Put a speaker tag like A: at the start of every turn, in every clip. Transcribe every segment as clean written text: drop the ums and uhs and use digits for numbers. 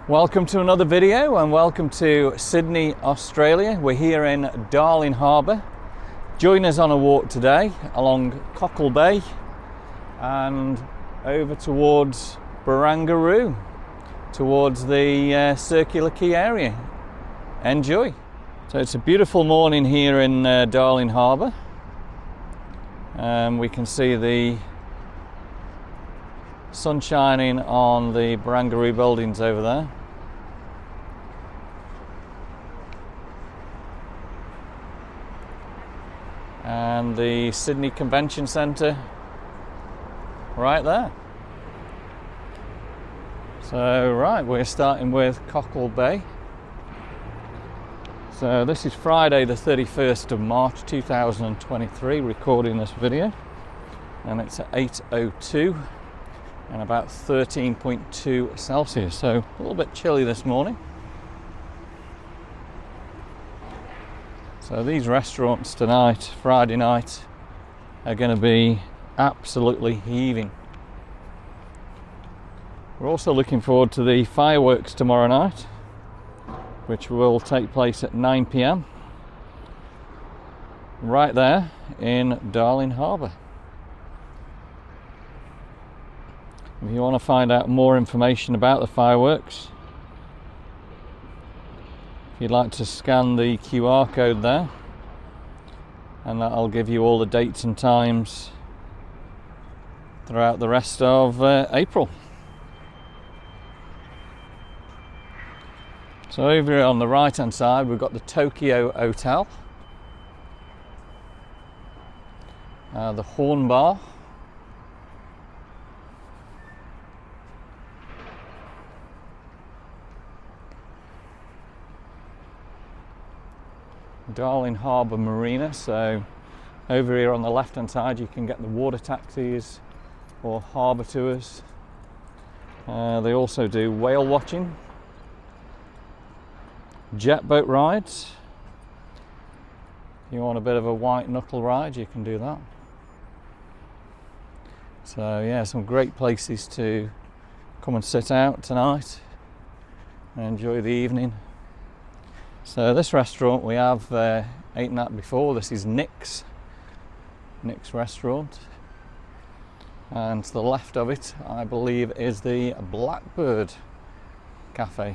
A: Welcome to another video and welcome to Sydney, Australia. We're here in Darling Harbour. Join us on a walk today along Cockle Bay and over towards Barangaroo, towards the Circular Quay area. Enjoy. So it's a beautiful morning here in Darling Harbour. We can see the sun shining on the Barangaroo buildings over there. And the Sydney Convention Centre right there. So right, we're starting with Cockle Bay. So this is Friday the 31st of March 2023, recording this video, and it's at 8:02 and about 13.2 Celsius, so a little bit chilly this morning. So these restaurants tonight, Friday night, are going to be absolutely heaving. We're also looking forward to the fireworks tomorrow night, which will take place at 9 p.m. right there in Darling Harbour. If you want to find out more information about the fireworks, if you'd like to scan the QR code there, and that'll give you all the dates and times throughout the rest of April. So over here on the right hand side we've got the Tokyo Hotel, the Horn Bar, Darling Harbour Marina. So over here on the left hand side you can get the water taxis or harbour tours. They also do whale watching, jet boat rides. If you want a bit of a white knuckle ride, you can do that. So yeah, some great places to come and sit out tonight and enjoy the evening. So this restaurant we have eaten at before. This is Nick's restaurant, and to the left of it I believe is the Blackbird Cafe.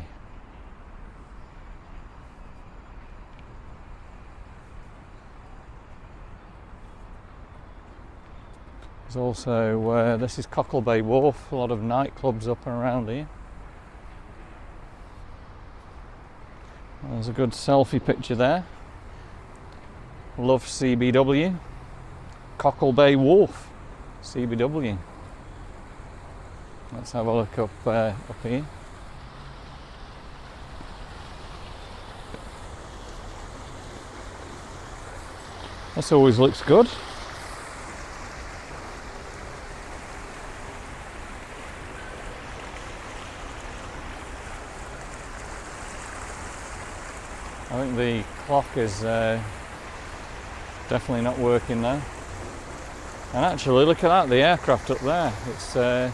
A: There's also this is Cockle Bay Wharf, a lot of nightclubs up and around here. There's a good selfie picture there. Love CBW. Cockle Bay Wharf, CBW. Let's have a look up here. This always looks good. I think the clock is definitely not working now. And actually, look at that, the aircraft up there. It's a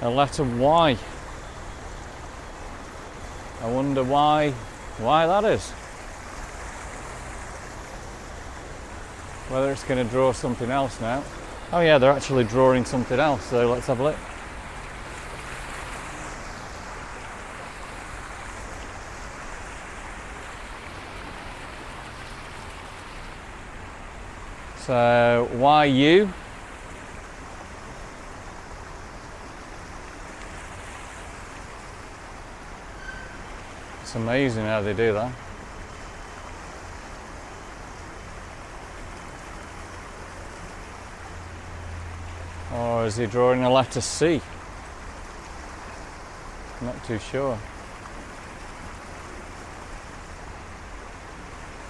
A: letter Y. I wonder why that is. Whether it's going to draw something else now. Oh yeah, they're actually drawing something else, so let's have a look. So YU. It's amazing how they do that. Or is he drawing a letter C? Not too sure.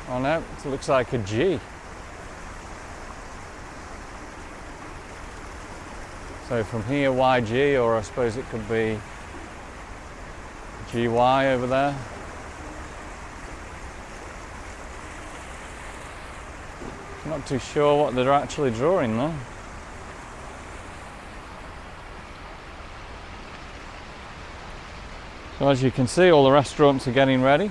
A: Oh no, it looks like a G. So from here YG, or I suppose it could be GY over there. Not too sure what they're actually drawing though. So as you can see, all the restaurants are getting ready.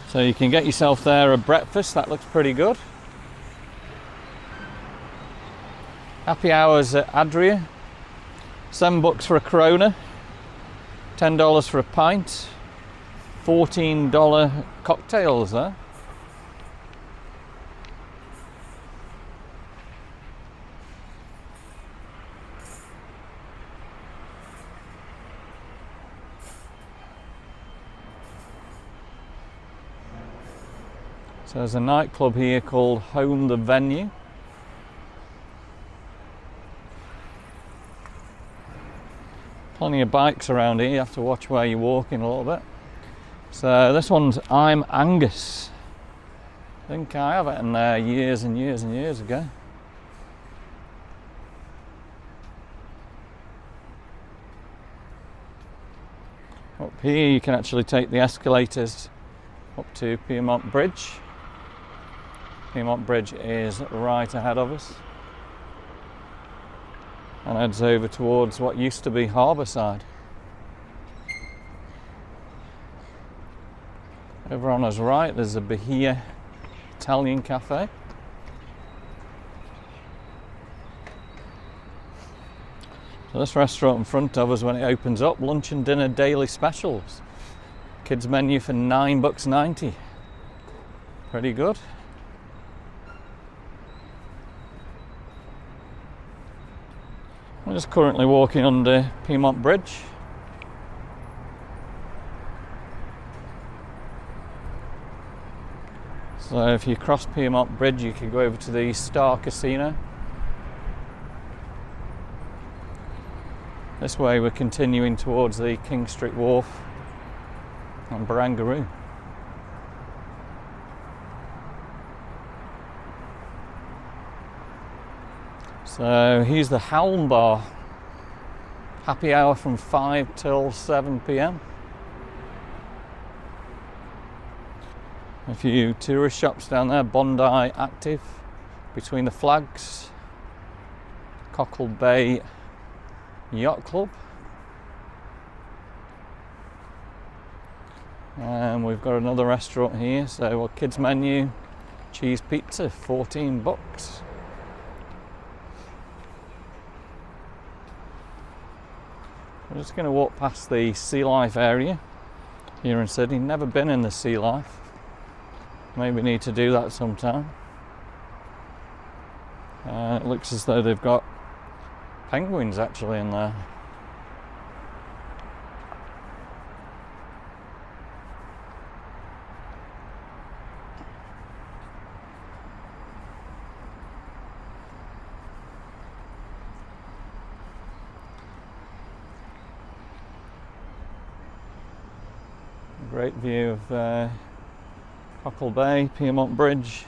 A: So you can get yourself there a breakfast, that looks pretty good. Happy hours at Adria, $7 for a Corona, $10 for a pint, $14 cocktails there. So there's a nightclub here called Home the Venue. Plenty of bikes around here, you have to watch where you're walking a little bit. So this one's I'm Angus. I think I have it in there years and years and years ago. Up here you can actually take the escalators up to Piedmont Bridge. Piedmont Bridge is right ahead of us and heads over towards what used to be harbour side. Over on us right there's a Bahia Italian cafe. So this restaurant in front of us, when it opens up, lunch and dinner daily specials. Kids menu for $9.90. Pretty good. I'm just currently walking under Piedmont Bridge. So if you cross Piedmont Bridge you can go over to the Star Casino. This way we're continuing towards the King Street Wharf and Barangaroo. So here's the Helm Bar. Happy hour from 5 till 7 p.m. A few tourist shops down there. Bondi Active, Between the Flags, Cockle Bay Yacht Club. And we've got another restaurant here. So a kids menu, cheese pizza, $14. We're just going to walk past the Sea Life area here in Sydney. Never been in the Sea Life. Maybe need to do that sometime. It looks as though they've got penguins actually in there. Great view of Cockle Bay, Piedmont Bridge.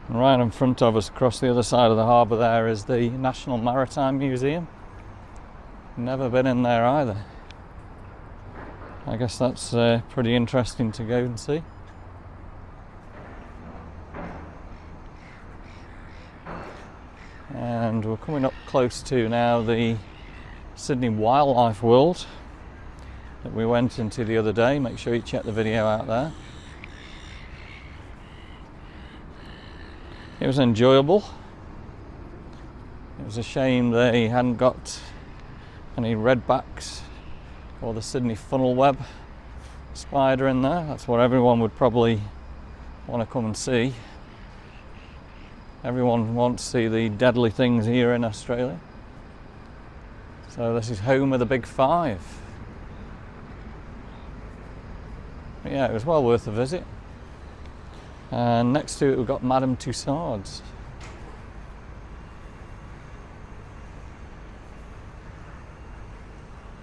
A: And right in front of us, across the other side of the harbour there, is the National Maritime Museum. Never been in there either. I guess that's pretty interesting to go and see. And we're coming up close to now the Sydney Wildlife World that we went into the other day. Make sure you check the video out there. It was enjoyable. It was a shame they hadn't got any redbacks or the Sydney funnel web spider in there. That's what everyone would probably want to come and see. Everyone wants to see the deadly things here in Australia. So this is home of the Big Five. But yeah, it was well worth a visit. And next to it we've got Madame Tussauds.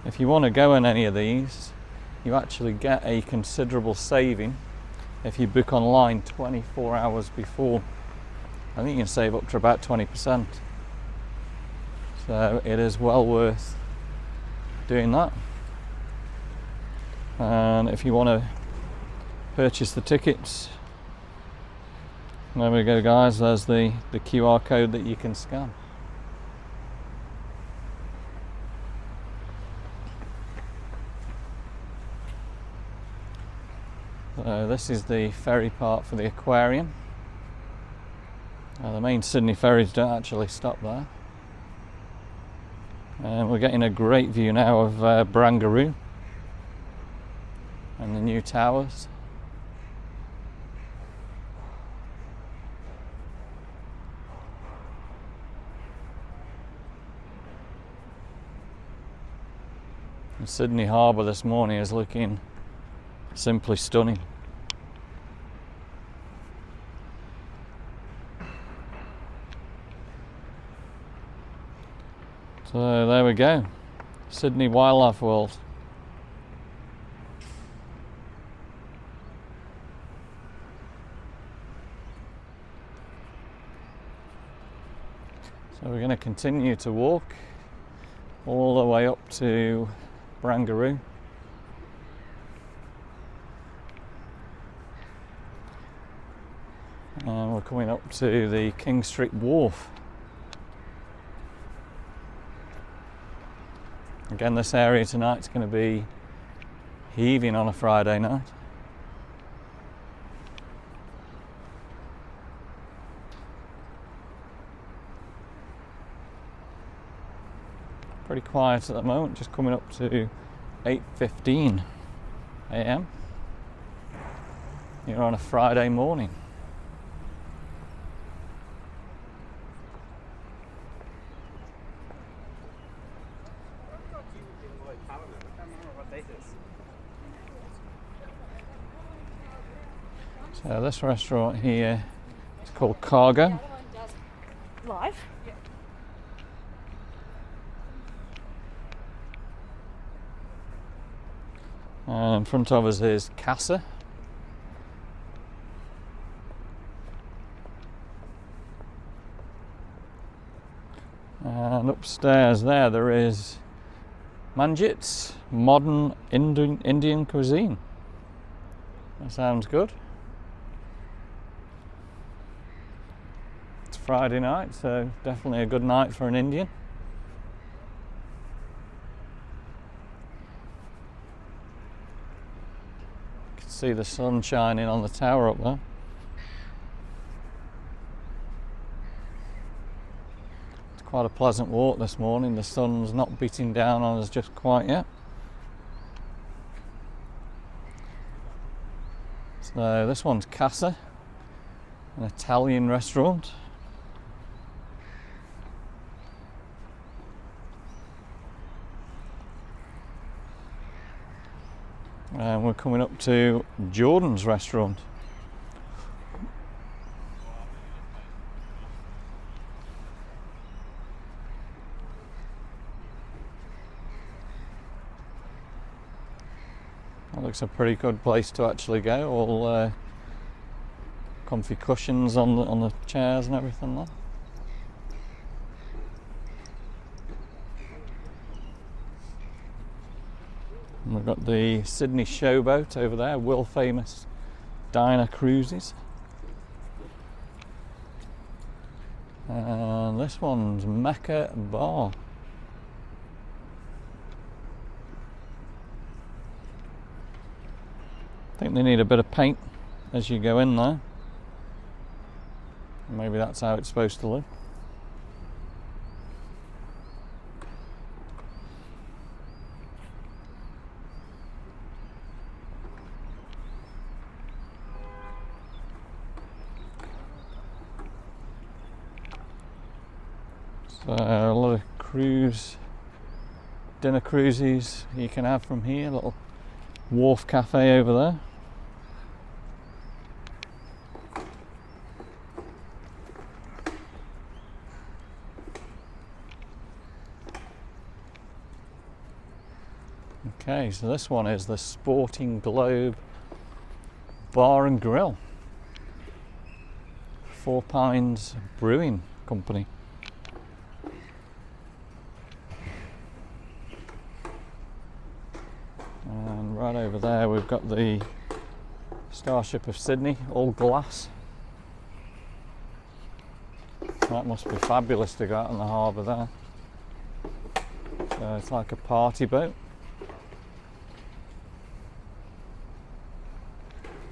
A: If you want to go in any of these, you actually get a considerable saving if you book online 24 hours before. I think you can save up to about 20%. So it is well worth doing that. And if you want to purchase the tickets, there we go guys, there's the QR code that you can scan. So this is the ferry part for the aquarium. The main Sydney ferries don't actually stop there. And we're getting a great view now of Barangaroo and the new towers. And Sydney Harbour this morning is looking simply stunning. So there we go, Sydney Wildlife World. So we're going to continue to walk all the way up to Barangaroo. And we're coming up to the King Street Wharf. Again, this area tonight's going to be heaving on a Friday night. Pretty quiet at the moment, just coming up to 8:15 a.m. here on a Friday morning. So this restaurant here is called Cargo.
B: Live.
A: And in front of us is Casa. And upstairs there is Manjit's modern Indian cuisine. That sounds good. It's Friday night, so definitely a good night for an Indian. You can see the sun shining on the tower up there. It's quite a pleasant walk this morning. The sun's not beating down on us just quite yet. So this one's Casa, an Italian restaurant. And we're coming up to Jordan's restaurant. That looks a pretty good place to actually go. All comfy cushions on the chairs and everything there. And we've got the Sydney Showboat over there, world famous diner cruises. And this one's Mecca Bar. I think they need a bit of paint as you go in there. Maybe that's how it's supposed to look. So a lot of dinner cruises you can have from here. Little wharf cafe over there. Okay, so this one is the Sporting Globe Bar and Grill. Four Pines Brewing Company. right over there we've got the Starship of Sydney, all glass. That must be fabulous to go out on the harbour there. So it's like a party boat.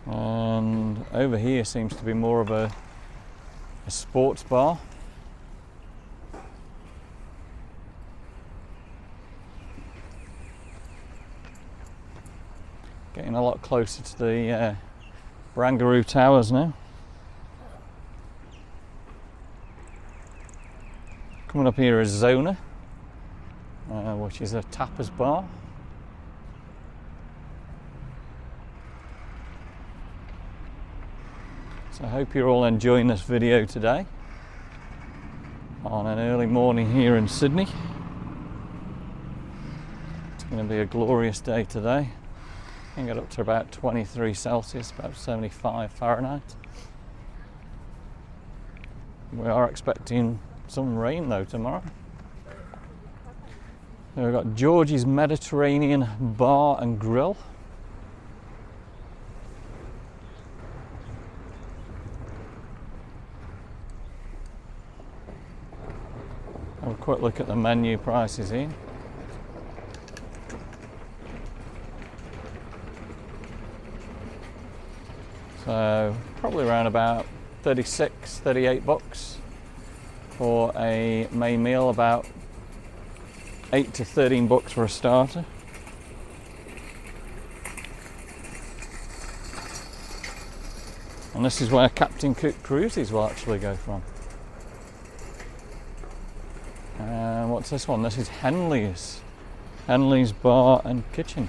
A: And over here seems to be more of a sports bar. Getting a lot closer to the Barangaroo Towers now. Coming up here is Zona, which is a tapas bar. So I hope you're all enjoying this video today on an early morning here in Sydney. It's going to be a glorious day today. I can get up to about 23 Celsius, about 75 Fahrenheit. We are expecting some rain though tomorrow. So we've got George's Mediterranean Bar and Grill. Have a quick look at the menu prices here. So probably around about 36, 38 bucks for a main meal, about 8 to 13 bucks for a starter. And this is where Captain Cook cruises will actually go from. And what's this one? This is Henley's Bar and Kitchen.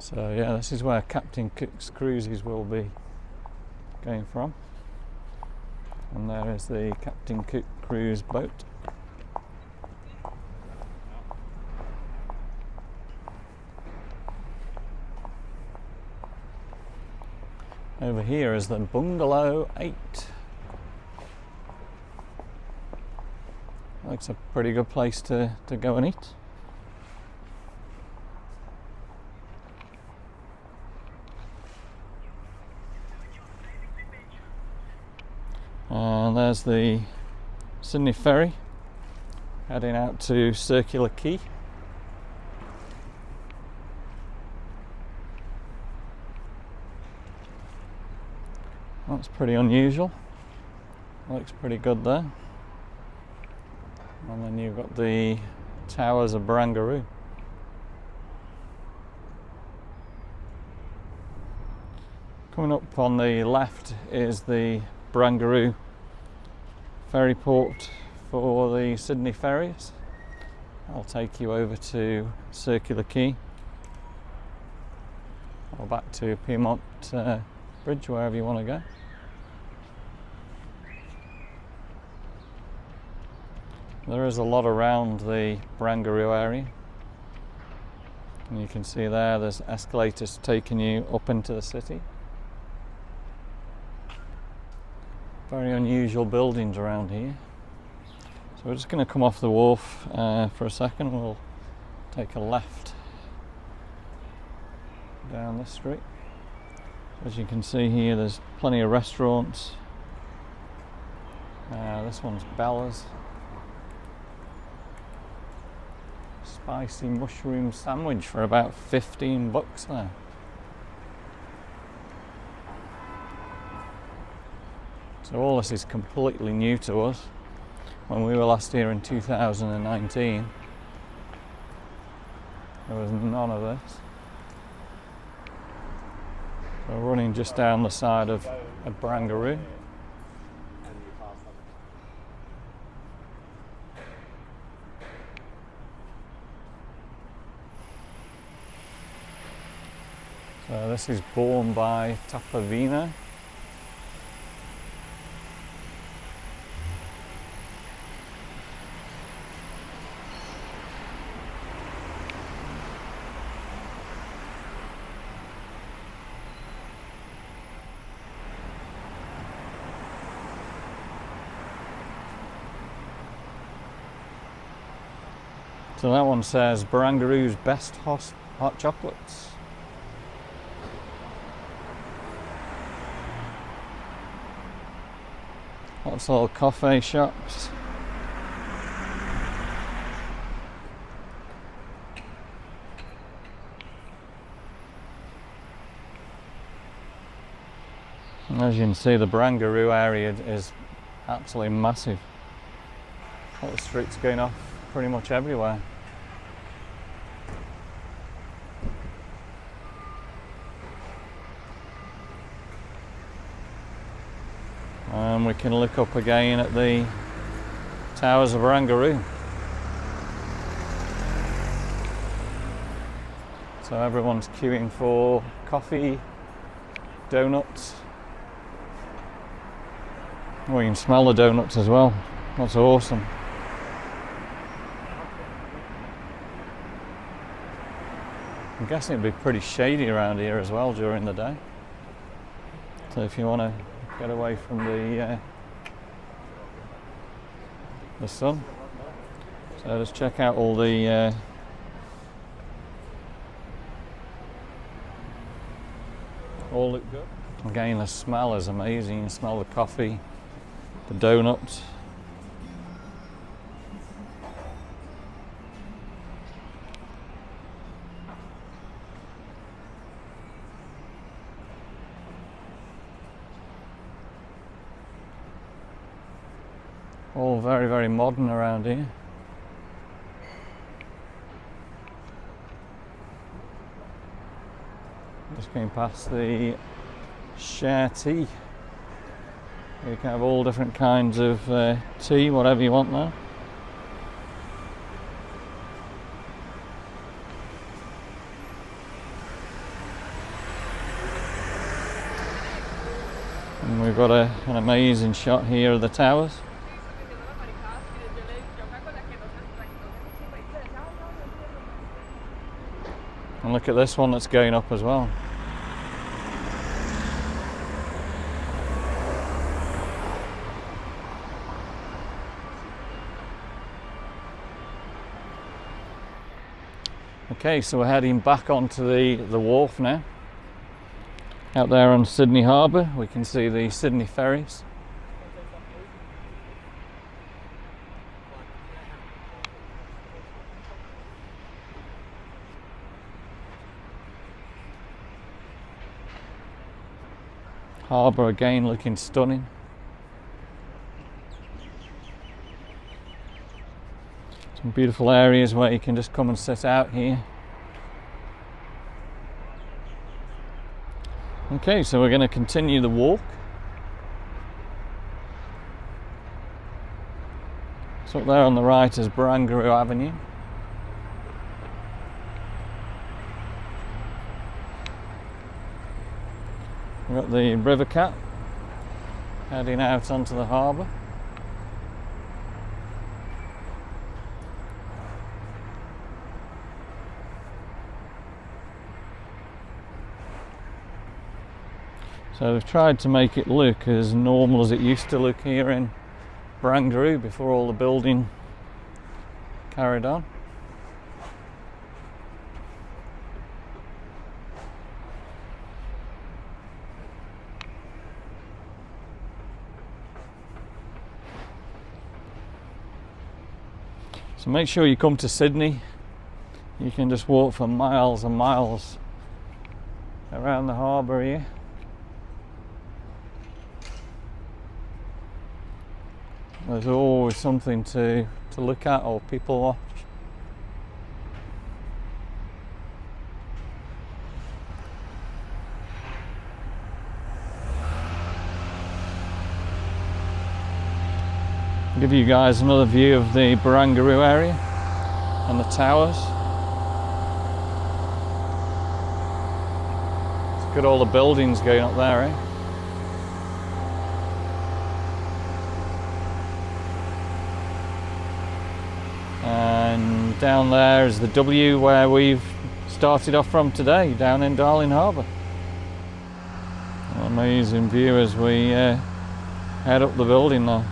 A: So yeah, this is where Captain Cook's cruises will be going from. And there is the Captain Cook cruise boat. Over here is the Bungalow 8. Looks a pretty good place to go and eat. And there's the Sydney ferry heading out to Circular Quay. That's pretty unusual. Looks pretty good there. And then you've got the towers of Barangaroo. Coming up on the left is the Barangaroo ferry port for the Sydney ferries. I'll take you over to Circular Quay or back to Piedmont Bridge, wherever you want to go. There is a lot around the Barangaroo area, and you can see there's escalators taking you up into the city. Very unusual buildings around here. So we're just going to come off the wharf for a second. We'll take a left down this street. As you can see here, there's plenty of restaurants. This one's Bella's. Spicy mushroom sandwich for about 15 bucks there. So all this is completely new to us. When we were last here in 2019, there was none of this. So we're running just down the side of Barangaroo. So this is borne by Tapavino. So that one says Barangaroo's best hot chocolates. Lots of little coffee shops. And as you can see, the Barangaroo area is absolutely massive. All the streets going off pretty much everywhere. And we can look up again at the towers of Barangaroo. So everyone's queuing for coffee, donuts. Oh, you can smell the donuts as well. That's awesome. I'm guessing it'd be pretty shady around here as well during the day. So if you want to get away from the sun. So let's check out all the all look good. Again, the smell is amazing. You smell the coffee, the donuts. All very, very modern around here. Just going past the share tea. You can have all different kinds of tea, whatever you want there. And we've got an amazing shot here of the towers. And look at this one that's going up as well. Okay, so we're heading back onto the wharf now. Out there on Sydney Harbour, we can see the Sydney ferries. Harbour again looking stunning. Some beautiful areas where you can just come and sit out here. Okay, so we're going to continue the walk. So up there on the right is Barangaroo Avenue. We've got the river cat heading out onto the harbour. So they've tried to make it look as normal as it used to look here in Barangaroo before all the building carried on. So make sure you come to Sydney. You can just walk for miles and miles around the harbour here. There's always something to look at or people watch. I'll give you guys another view of the Barangaroo area and the towers. Look at all the buildings going up there, eh? And down there is the W where we've started off from today, down in Darling Harbour. An amazing view as we head up the building now.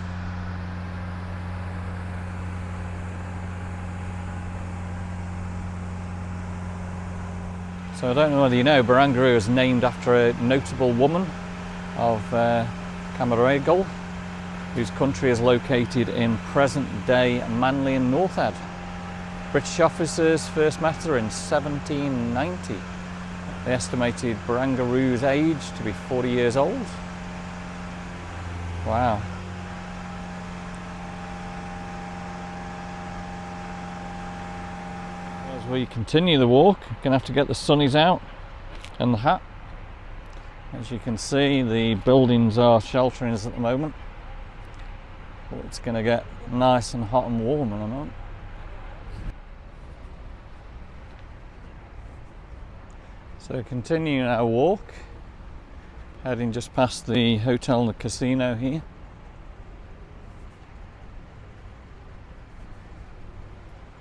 A: So I don't know whether you know, Barangaroo is named after a notable woman of Campbell, whose country is located in present-day Manly and Northhead. British officers first met her in 1790. They estimated Barangaroo's age to be 40 years old. Wow. As we continue the walk, you're going to have to get the sunnies out and the hat. As you can see, the buildings are sheltering us at the moment. But it's going to get nice and hot and warm in a moment. So continuing our walk, heading just past the hotel and the casino here.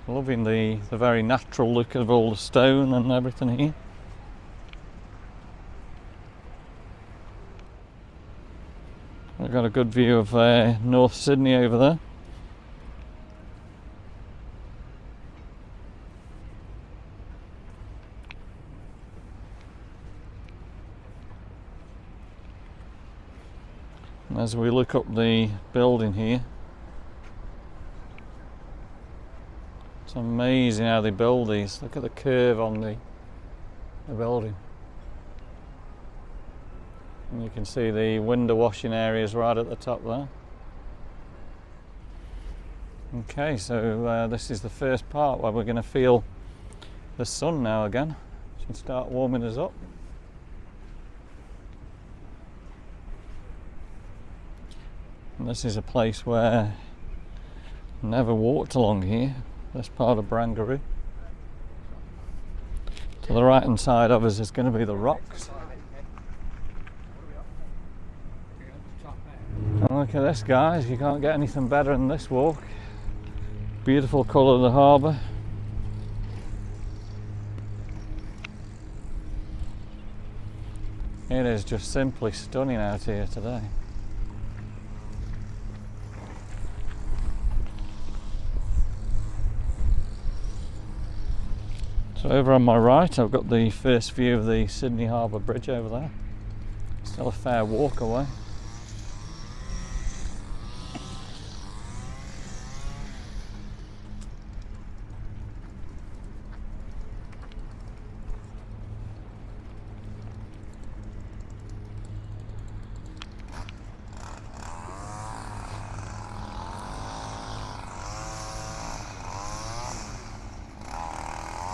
A: Loving the very natural look of all the stone and everything here. We've got a good view of North Sydney over there. And as we look up the building here, it's amazing how they build these. Look at the curve on the building. And you can see the window washing areas right at the top there. Okay, so this is the first part where we're going to feel the sun now again. It should start warming us up. And this is a place where I never walked along here, this part of Barangaroo. To the right hand side of us is going to be the rocks. And look at this, guys, you can't get anything better than this walk. Beautiful colour of the harbour. It is just simply stunning out here today. So over on my right I've got the first view of the Sydney Harbour Bridge over there. Still a fair walk away.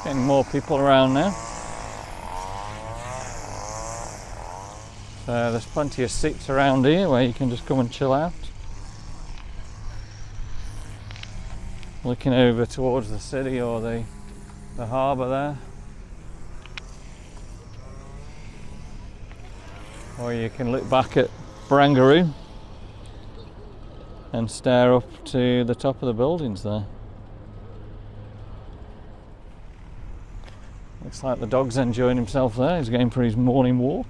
A: Getting more people around now. So there's plenty of seats around here where you can just come and chill out. Looking over towards the city or the harbour there. Or you can look back at Barangaroo and stare up to the top of the buildings there. Looks like the dog's enjoying himself there. He's going for his morning walk.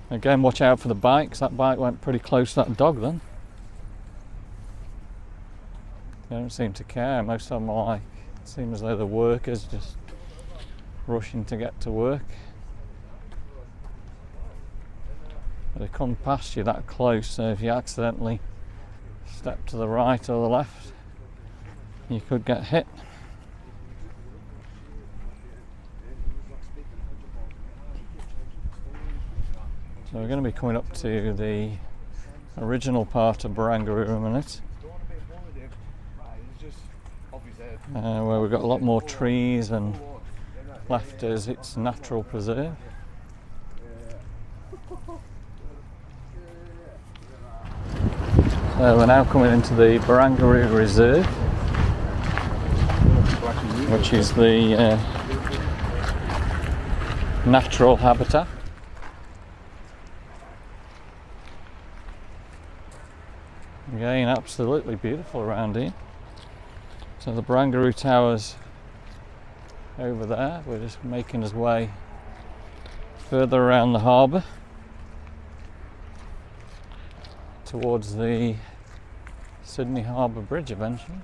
A: Again, watch out for the bikes. That bike went pretty close to that dog then. They don't seem to care. Most of them are like, seem as though the workers just rushing to get to work. But they come past you that close, so if you accidentally step to the right or the left, you could get hit. So we're going to be coming up to the original part of Barangaroo in a minute, where we've got a lot more trees and left as its natural preserve. So we're now coming into the Barangaroo Reserve, which is the natural habitat. Again, absolutely beautiful around here. So the Barangaroo Tower's over there. We're just making our way further around the harbour towards the Sydney Harbour Bridge eventually.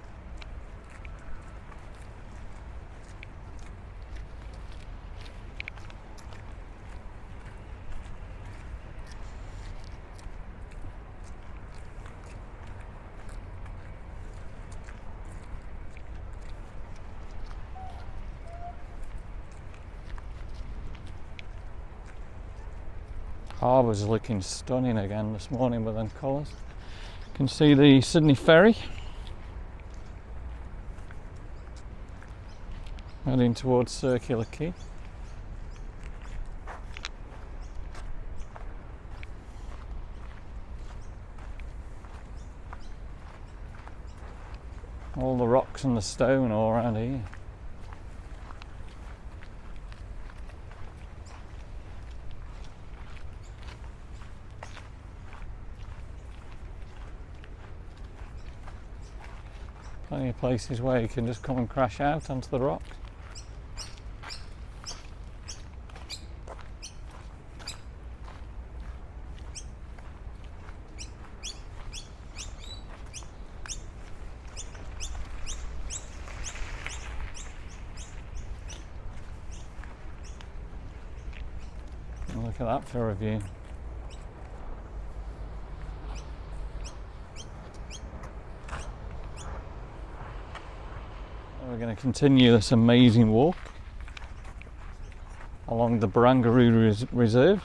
A: Harbour's looking stunning again this morning with them colours. You can see the Sydney ferry heading towards Circular Quay. All the rocks and the stone all around here. Plenty of places where you can just come and crash out onto the rock. And look at that for a view. We're going to continue this amazing walk along the Barangaroo Reserve.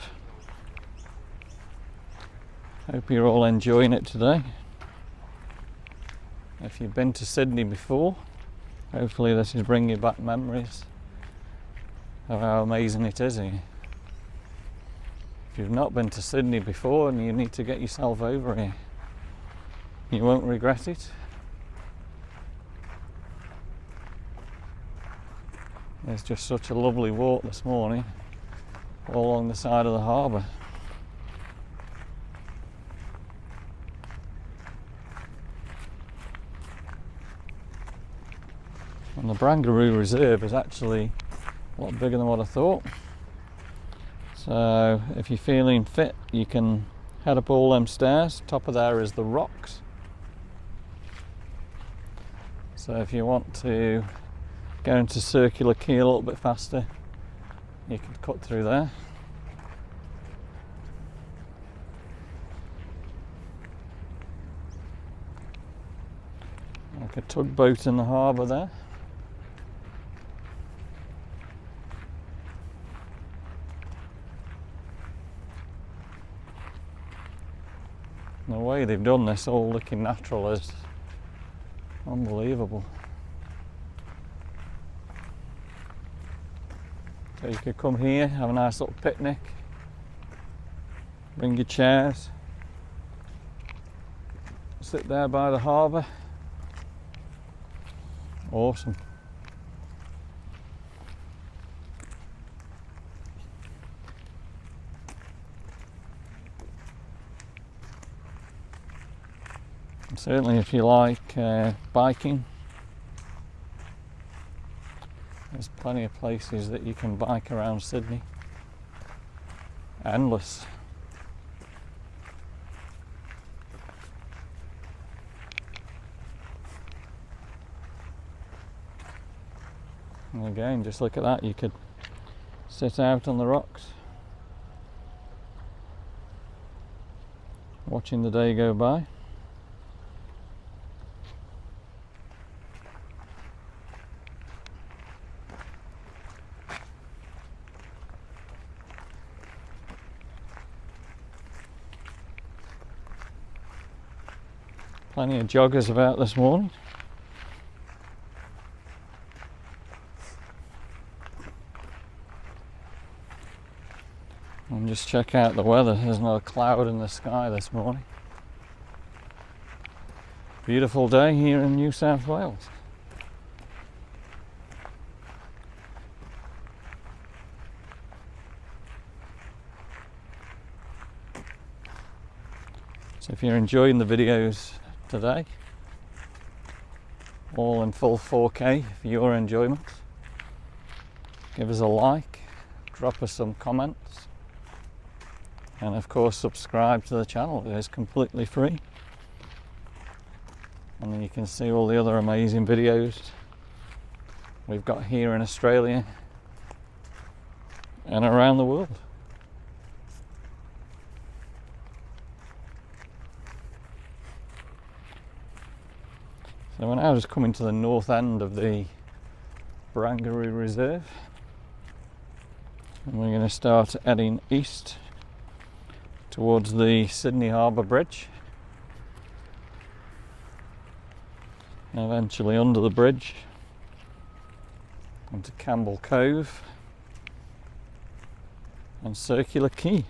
A: Hope you're all enjoying it today. If you've been to Sydney before, hopefully this is bringing you back memories of how amazing it is here. If you've not been to Sydney before and you need to get yourself over here, you won't regret it. It's just such a lovely walk this morning, all along the side of the harbour. And the Barangaroo Reserve is actually a lot bigger than what I thought. So if you're feeling fit, you can head up all them stairs. Top of there is the rocks. So if you want to go into Circular Quay a little bit faster, you can cut through there. Like a tugboat in the harbour there. The way they've done this, all looking natural, is unbelievable. So you could come here, have a nice little picnic, bring your chairs, sit there by the harbour. Awesome. And certainly if you like biking, there's plenty of places that you can bike around Sydney. Endless. And again, just look at that, you could sit out on the rocks, watching the day go by. Plenty of joggers about this morning. And just check out the weather, there's not a cloud in the sky this morning. Beautiful day here in New South Wales. So if you're enjoying the videos today, all in full 4K for your enjoyment, give us a like, drop us some comments, and of course subscribe to the channel. It is completely free, and then you can see all the other amazing videos we've got here in Australia and around the world. So we're now just coming to the north end of the Barangaroo Reserve, and we're going to start heading east towards the Sydney Harbour Bridge. And eventually under the bridge into Campbell Cove and Circular Quay.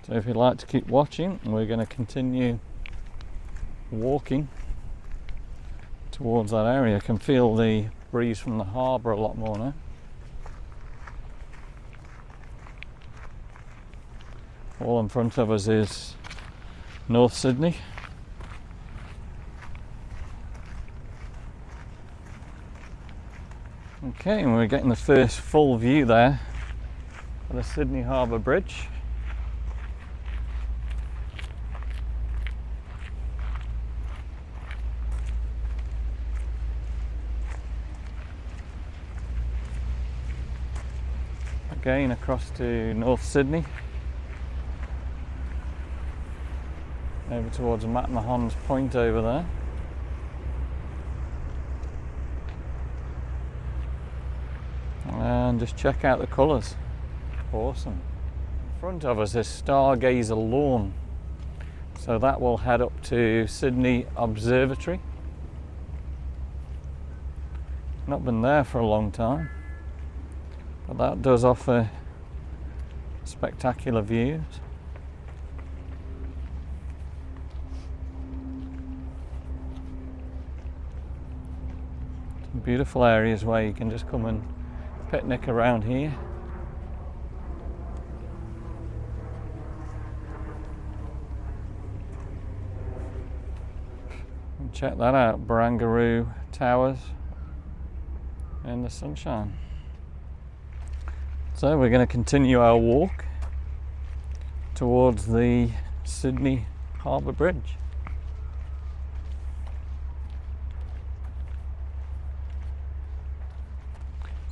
A: So if you'd like to keep watching, we're going to continue walking towards that area. I can feel the breeze from the harbour a lot more now. All in front of us is North Sydney. Okay, and we're getting the first full view there of the Sydney Harbour Bridge. Again across to North Sydney, over towards Macmahon's Point over there. And just check out the colours, awesome. In front of us is Stargazer Lawn, so that will head up to Sydney Observatory. Not been there for a long time, but that does offer spectacular views. Some beautiful areas where you can just come and picnic around here. And check that out, Barangaroo Towers in the sunshine. So we're going to continue our walk towards the Sydney Harbour Bridge.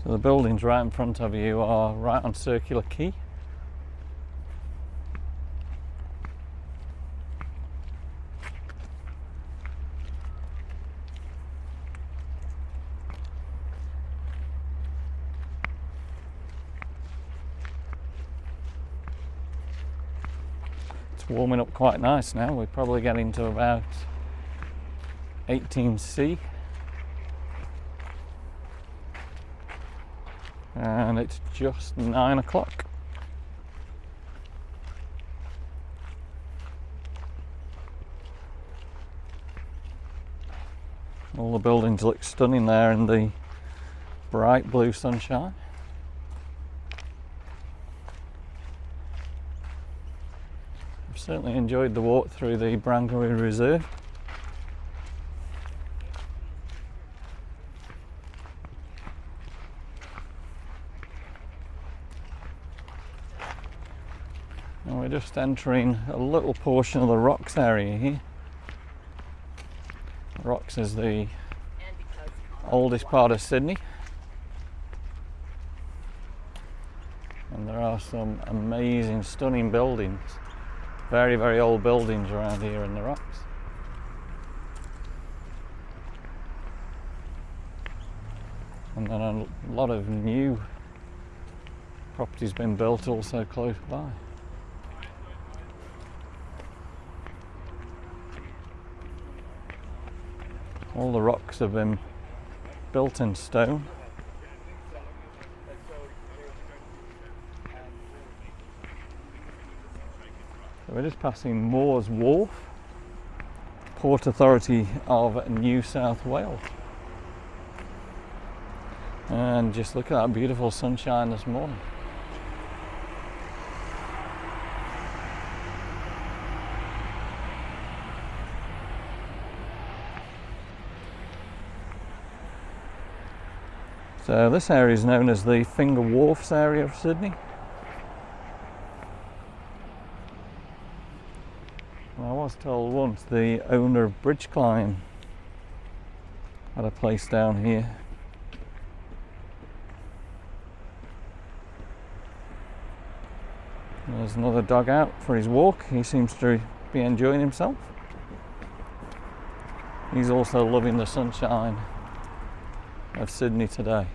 A: So the buildings right in front of you are right on Circular Quay. It's warming up quite nice now. We're probably getting to about 18°C. And it's just 9 o'clock. All the buildings look stunning there in the bright blue sunshine. I've certainly enjoyed the walk through the Barangaroo Reserve. And we're just entering a little portion of the Rocks area here. Rocks is the oldest part of Sydney, and there are some amazing, stunning buildings, very, very old buildings around here in the Rocks. And then a lot of new properties been built also close by. All the rocks have been built in stone. So we're just passing Moore's Wharf, Port Authority of New South Wales. And just look at that beautiful sunshine this morning. So this area is known as the Finger Wharfs area of Sydney. And I was told once the owner of Bridge Climb had a place down here. And there's another dog out for his walk. He seems to be enjoying himself. He's also loving the sunshine of Sydney today.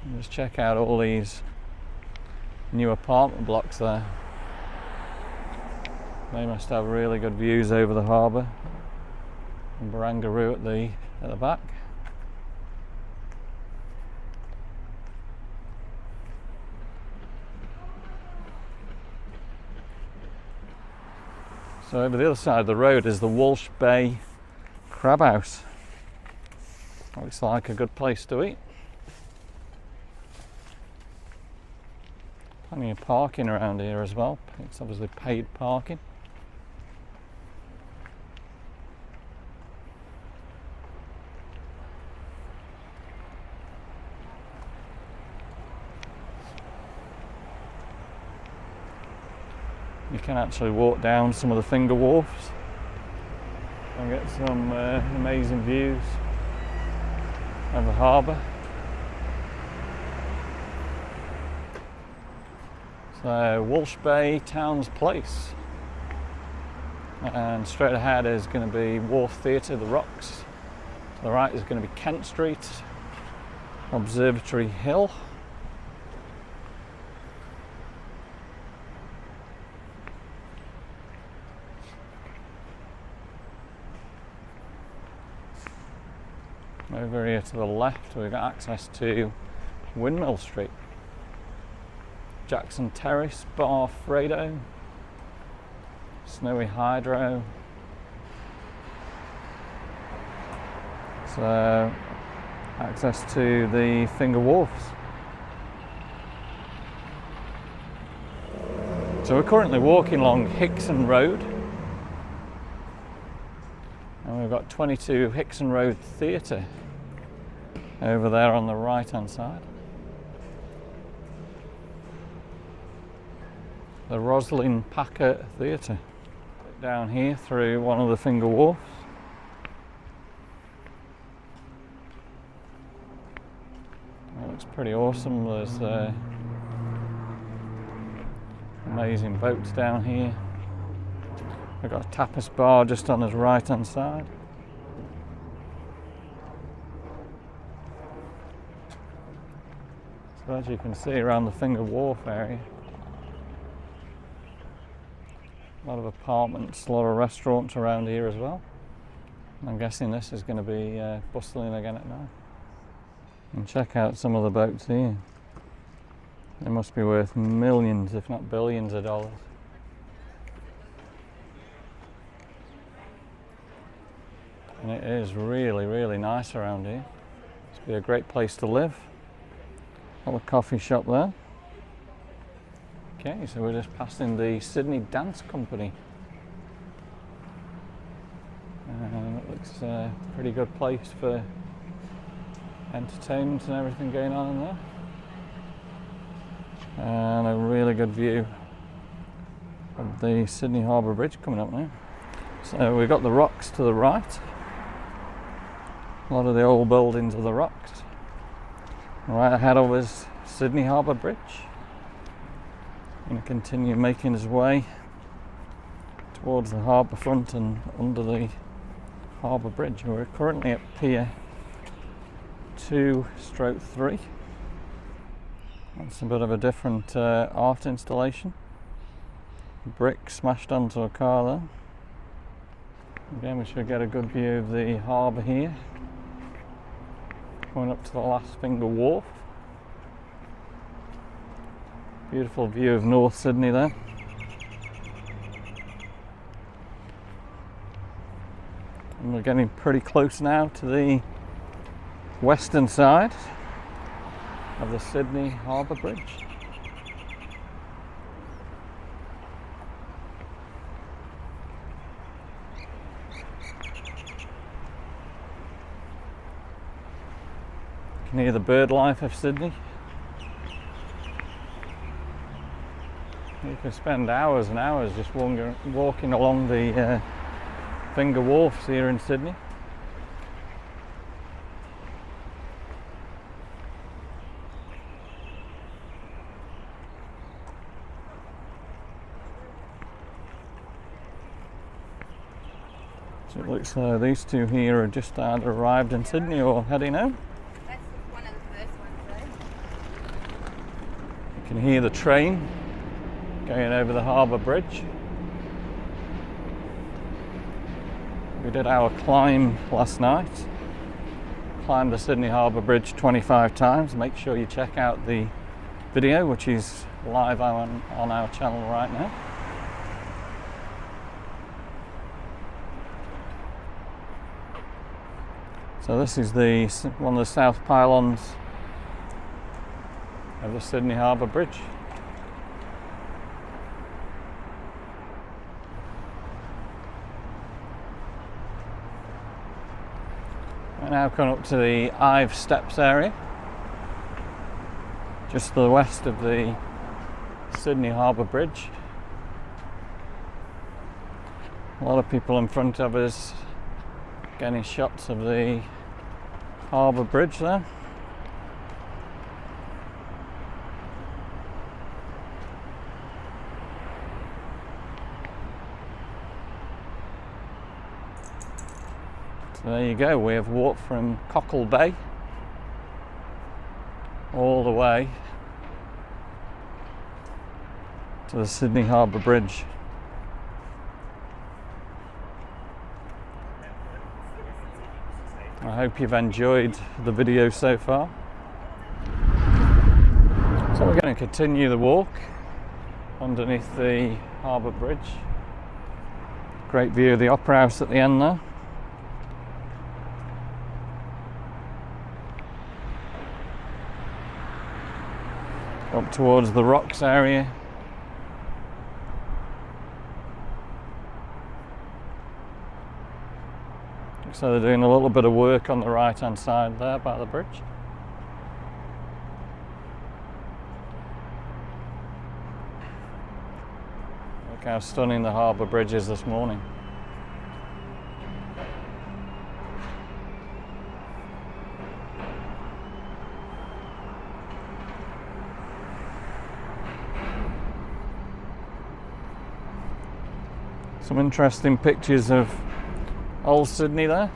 A: And just check out all these new apartment blocks there. They must have really good views over the harbour. And Barangaroo at the back. So over the other side of the road is the Walsh Bay Crab House. Looks like a good place to eat. Plenty of parking around here as well. It's obviously paid parking. You can actually walk down some of the finger wharfs and get some amazing views of the harbour. So Walsh Bay Towns Place, and straight ahead is going to be Wharf Theatre, The Rocks. To the right is going to be Kent Street, Observatory Hill. Over here to the left we've got access to Windmill Street, Jackson Terrace, Bar Fredo, Snowy Hydro. So access to the Finger Wharfs. So we're currently walking along Hickson Road. And we've got 22 Hickson Road Theatre over there on the right hand side. The Roslyn Packer Theatre. Down here through one of the Finger Wharfs. That looks pretty awesome. There's amazing boats down here. We've got a tapas bar just on his right hand side. So as you can see around the Finger Wharf area, a lot of apartments, a lot of restaurants around here as well. I'm guessing this is going to be bustling again at night. And check out some of the boats here. They must be worth millions, if not billions of dollars. And it is really, really nice around here. It's be a great place to live. Got a coffee shop there. Okay, so we're just passing the Sydney Dance Company. It looks a pretty good place for entertainment and everything going on in there. And a really good view of the Sydney Harbour Bridge coming up now. So we've got the rocks to the right. A lot of the old buildings are the rocks. Right ahead of us, Sydney Harbour Bridge. Going to continue making his way towards the harbour front and under the harbour bridge. We're currently at Pier 2/3. That's a bit of a different art installation. Brick smashed onto a car there. Again, we should get a good view of the harbour here. Going up to the last Finger Wharf. Beautiful view of North Sydney there. And we're getting pretty close now to the western side of the Sydney Harbour Bridge. You can hear the bird life of Sydney. You can spend hours and hours just walking along the Finger Wharfs here in Sydney. So it looks like these two here are just either arrived in Sydney or heading home.
B: That's one of the first ones though.
A: hear the train going over the harbour bridge. We did our climb last night. Climbed the Sydney Harbour Bridge 25 times. Make sure you check out the video, which is live on our channel right now. So this is one of the south pylons of the Sydney Harbour Bridge. We're now coming up to the Ive Steps area, just to the west of the Sydney Harbour Bridge. A lot of people in front of us getting shots of the Harbour Bridge there. So there you go, we have walked from Cockle Bay all the way to the Sydney Harbour Bridge. I hope you've enjoyed the video so far. So we're going to continue the walk underneath the Harbour Bridge. Great view of the Opera House at the end there. Up towards the rocks area. So they're doing a little bit of work on the right hand side there by the bridge. Look how stunning the harbour bridge is this morning. Some interesting pictures of old Sydney there.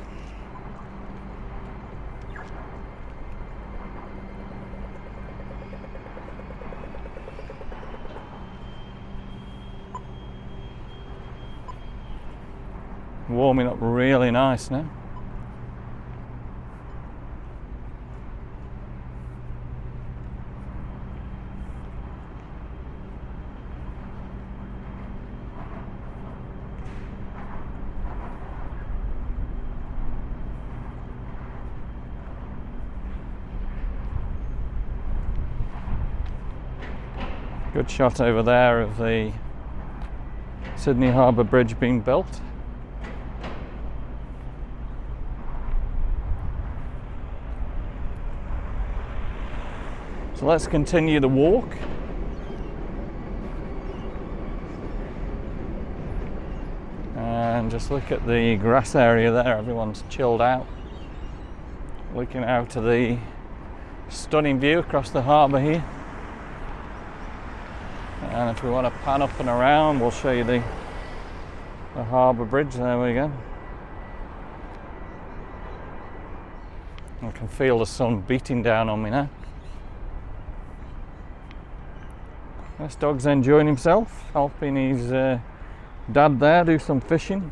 A: Warming up really nice now. Good shot over there of the Sydney Harbour Bridge being built. So let's continue the walk. And just look at the grass area there, everyone's chilled out. Looking out to the stunning view across the harbour here. And if we want to pan up and around, we'll show you the harbour bridge. There we go. I can feel the sun beating down on me now. This dog's enjoying himself, helping his dad there do some fishing.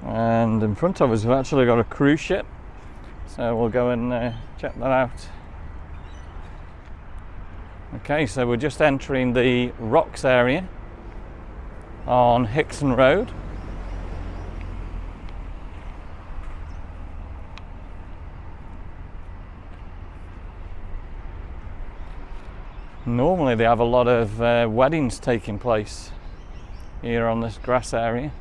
A: And in front of us we've actually got a cruise ship, so we'll go and check that out. Okay, so we're just entering the rocks area on Hickson Road. Normally they have a lot of weddings taking place here on this grass area,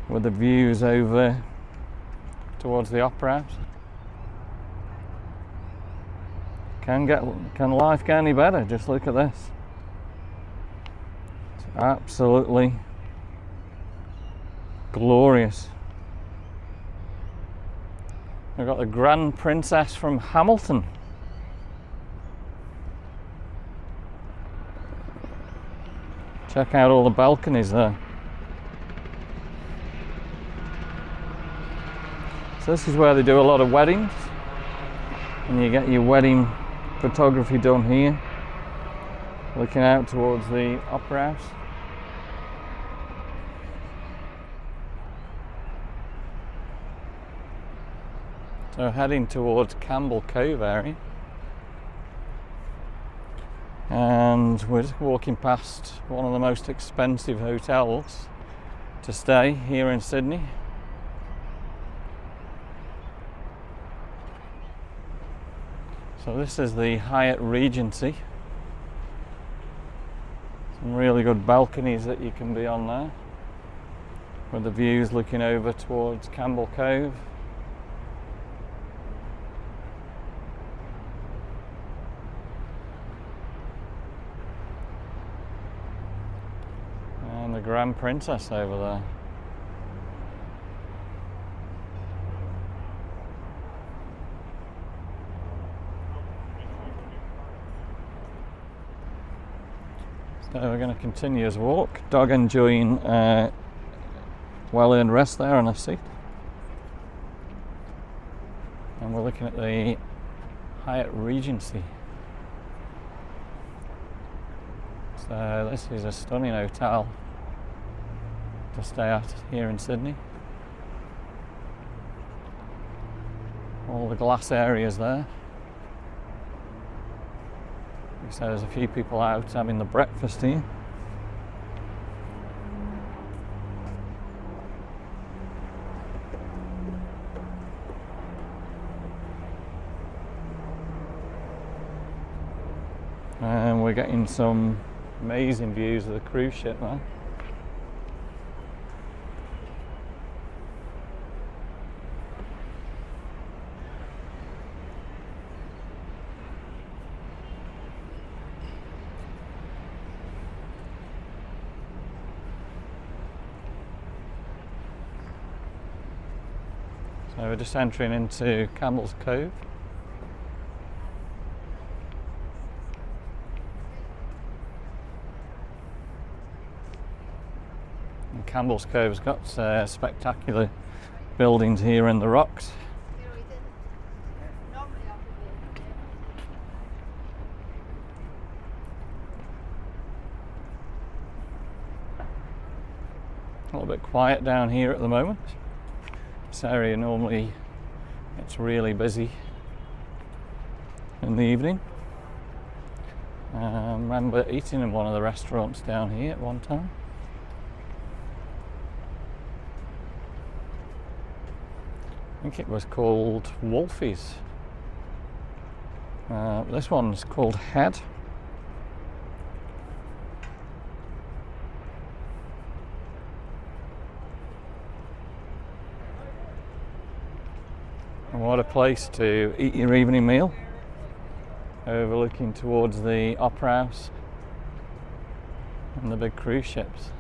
A: with the views over towards the Opera House. Can life get any better? Just look at this. It's absolutely glorious. We've got the Grand Princess from Hamilton. Check out all the balconies there. So this is where they do a lot of weddings, and you get your wedding photography done here, looking out towards the Opera House. So heading towards Campbell Cove area, and we're just walking past one of the most expensive hotels to stay here in Sydney. So this is the Hyatt Regency. Some really good balconies that you can be on there, with the views looking over towards Campbell Cove. And the Grand Princess over there. So we're going to continue his walk. Dog enjoying well-earned rest there on a seat. And we're looking at the Hyatt Regency. So this is a stunning hotel to stay at here in Sydney. All the glass areas there. So there's a few people out having the breakfast here. And we're getting some amazing views of the cruise ship there. So we're just entering into Campbell's Cove. And Campbell's Cove's got spectacular buildings here in the rocks. A little bit quiet down here at the moment. This area normally gets really busy in the evening. I remember eating in one of the restaurants down here at one time. I think it was called Wolfie's. This one's called Head. And what a place to eat your evening meal, overlooking towards the Opera House and the big cruise ships.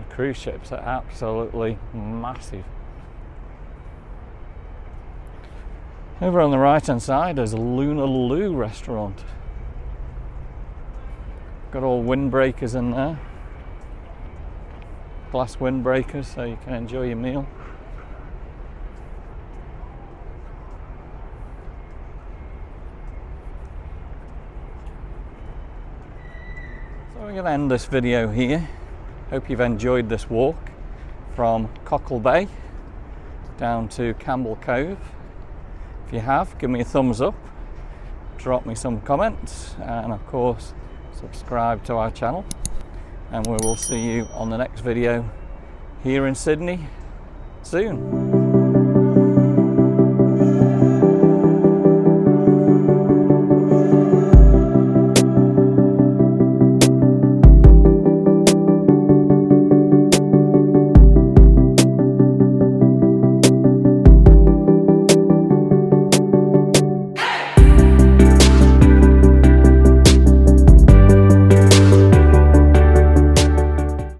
A: Cruise ships are absolutely massive. Over on the right hand side there's a Lunar Loo restaurant. Got all windbreakers in there, glass windbreakers, so you can enjoy your meal. So we're going to end this video here. Hope you've enjoyed this walk from Cockle Bay down to Campbell Cove. If you have, give me a thumbs up, drop me some comments, and of course subscribe to our channel, and we will see you on the next video here in Sydney soon.